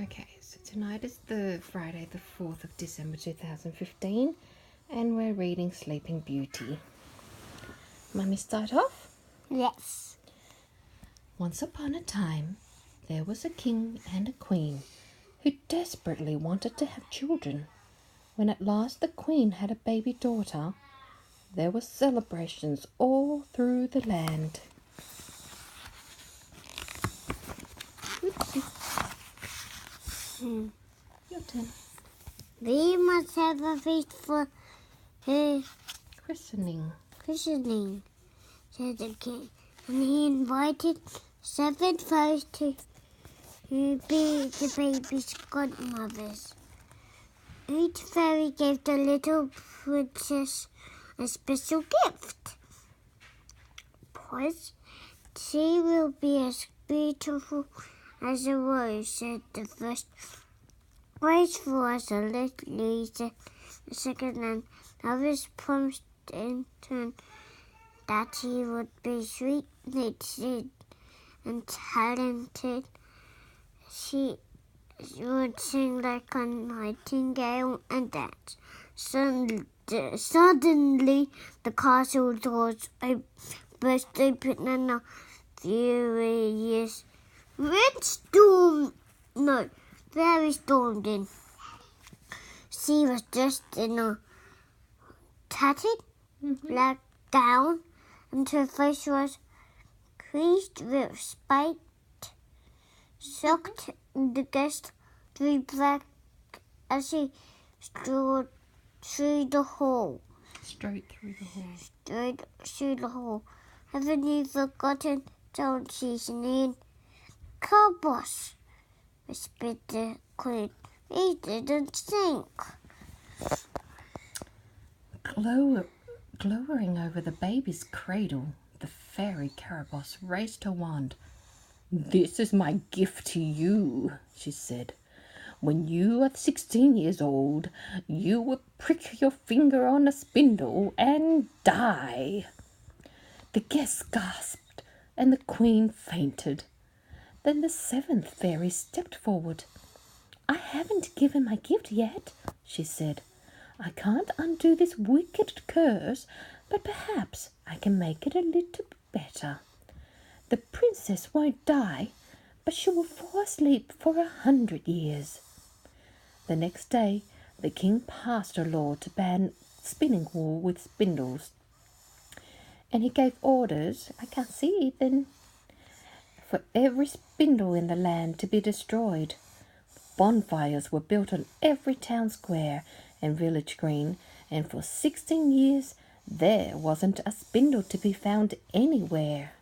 Okay, so tonight is the Friday, the 4th of December 2015, and we're reading Sleeping Beauty. Mummy, start off? Yes. Once upon a time, there was a king and a queen who desperately wanted to have children. When at last the queen had a baby daughter, there were celebrations all through the land. Oopsie. Your turn. We must have a feast for her Christening. christening, said the king, and he invited 7 fairies to be the baby's godmothers. Each fairy gave the little princess a special gift. Poise, she will be as beautiful as a rose, said the first. Graceful as a lily, said the second, and others promised in turn that he would be sweet-natured and talented. She would sing like a nightingale and dance. Suddenly, the castle doors burst open and a furious fairy stormed in. She was dressed in a tattered black gown, and her face was creased with spite. Shocked, the guest drew back as she strode through the hall. Straight through the hall. Strode through the hall. Haven't you forgotten? Don't she sneered. Cobos, whispered the queen. We didn't think. Glowering over the baby's cradle, the fairy Caraboss raised her wand. "This is my gift to you," she said. "When you are 16 years old, you will prick your finger on a spindle and die." The guests gasped, and the queen fainted. Then the 7th fairy stepped forward. "I haven't given my gift yet," she said. "I can't undo this wicked curse, but perhaps I can make it a little better. The princess won't die, but she will fall asleep for 100 years." The next day, the king passed a law to ban spinning wool with spindles, and he gave orders, I can't see it then, for every spindle in the land to be destroyed. Bonfires were built on every town square and village green, and for 16 years there wasn't a spindle to be found anywhere.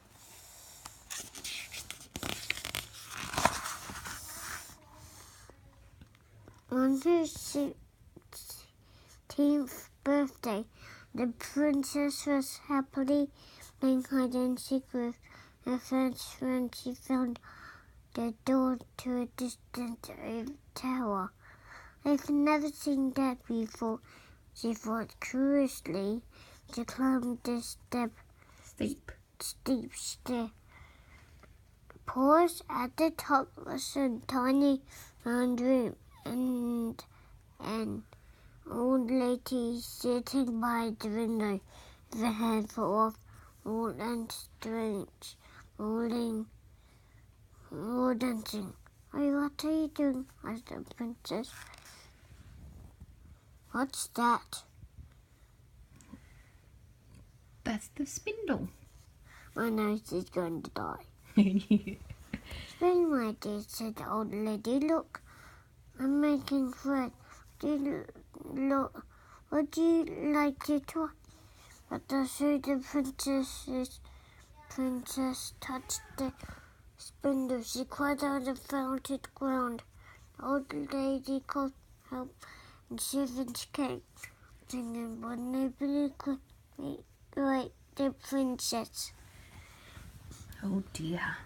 On her 16th birthday, the princess was happily playing hide and seek with her friends when she found the door to a distant tower. "I've never seen that before," she thought curiously. She climbed the steep stair. Pause. At the top was a tiny round room, and an old lady sitting by the window with a handful of old and strange rolling dancing. "Hey, what are you doing?" asked the princess. "What's that?" That's the spindle. "My nose is going to die." "Spring, my dear," said the old lady. "Look, I'm making thread. Would you like to try?" But as soon the princess touched the spindle, she cried out and fell to the ground. The old lady called help, and servants came, singing, but nobody could wake the princess. Oh dear.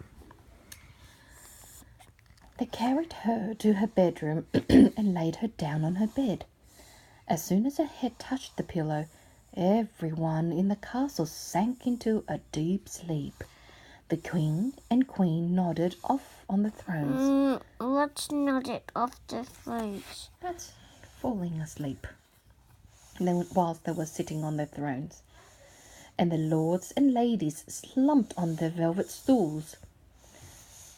They carried her to her bedroom and laid her down on her bed. As soon as her head touched the pillow, everyone in the castle sank into a deep sleep. The king and queen nodded off on the thrones. What's nodded off the thrones? That's falling asleep. Whilst they were sitting on their thrones. And the lords and ladies slumped on their velvet stools.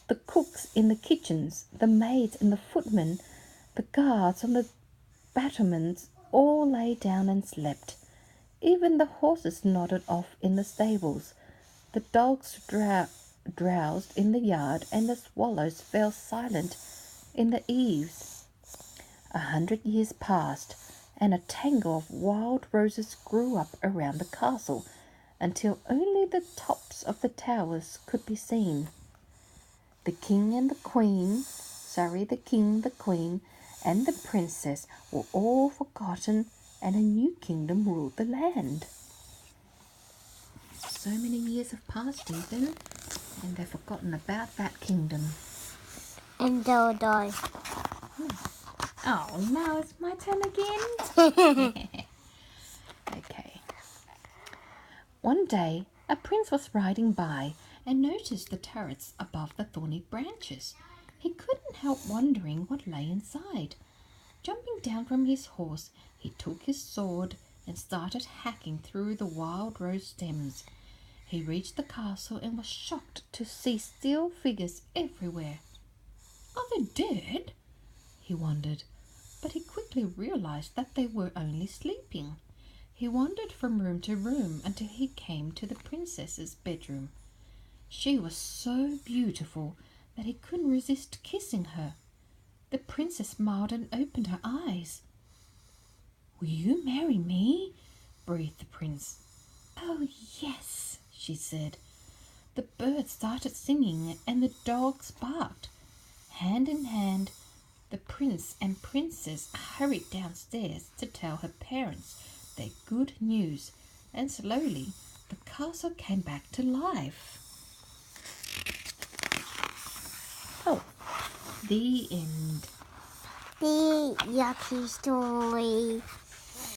The cooks in the kitchens, the maids and the footmen, the guards on the battlements all lay down and slept. Even the horses nodded off in the stables. The dogs drowsed in the yard, and the swallows fell silent in the eaves. 100 years passed, and a tangle of wild roses grew up around the castle, until only the tops of the towers could be seen. The king, the queen, and the princess were all forgotten, and a new kingdom ruled the land. So many years have passed, Ethan, and they've forgotten about that kingdom. And they'll die. Oh, now it's my turn again. Okay. One day, a prince was riding by and noticed the turrets above the thorny branches. He couldn't help wondering what lay inside. Jumping down from his horse, he took his sword and started hacking through the wild rose stems. He reached the castle and was shocked to see still figures everywhere. Are they dead? He wondered, but he quickly realized that they were only sleeping. He wandered from room to room until he came to the princess's bedroom. She was so beautiful that he couldn't resist kissing her. The princess smiled and opened her eyes. "Will you marry me?" breathed the prince. "Oh, yes," she said. The birds started singing and the dogs barked. Hand in hand, the prince and princess hurried downstairs to tell her parents their good news, and slowly the castle came back to life. Oh, the end. The yucky story.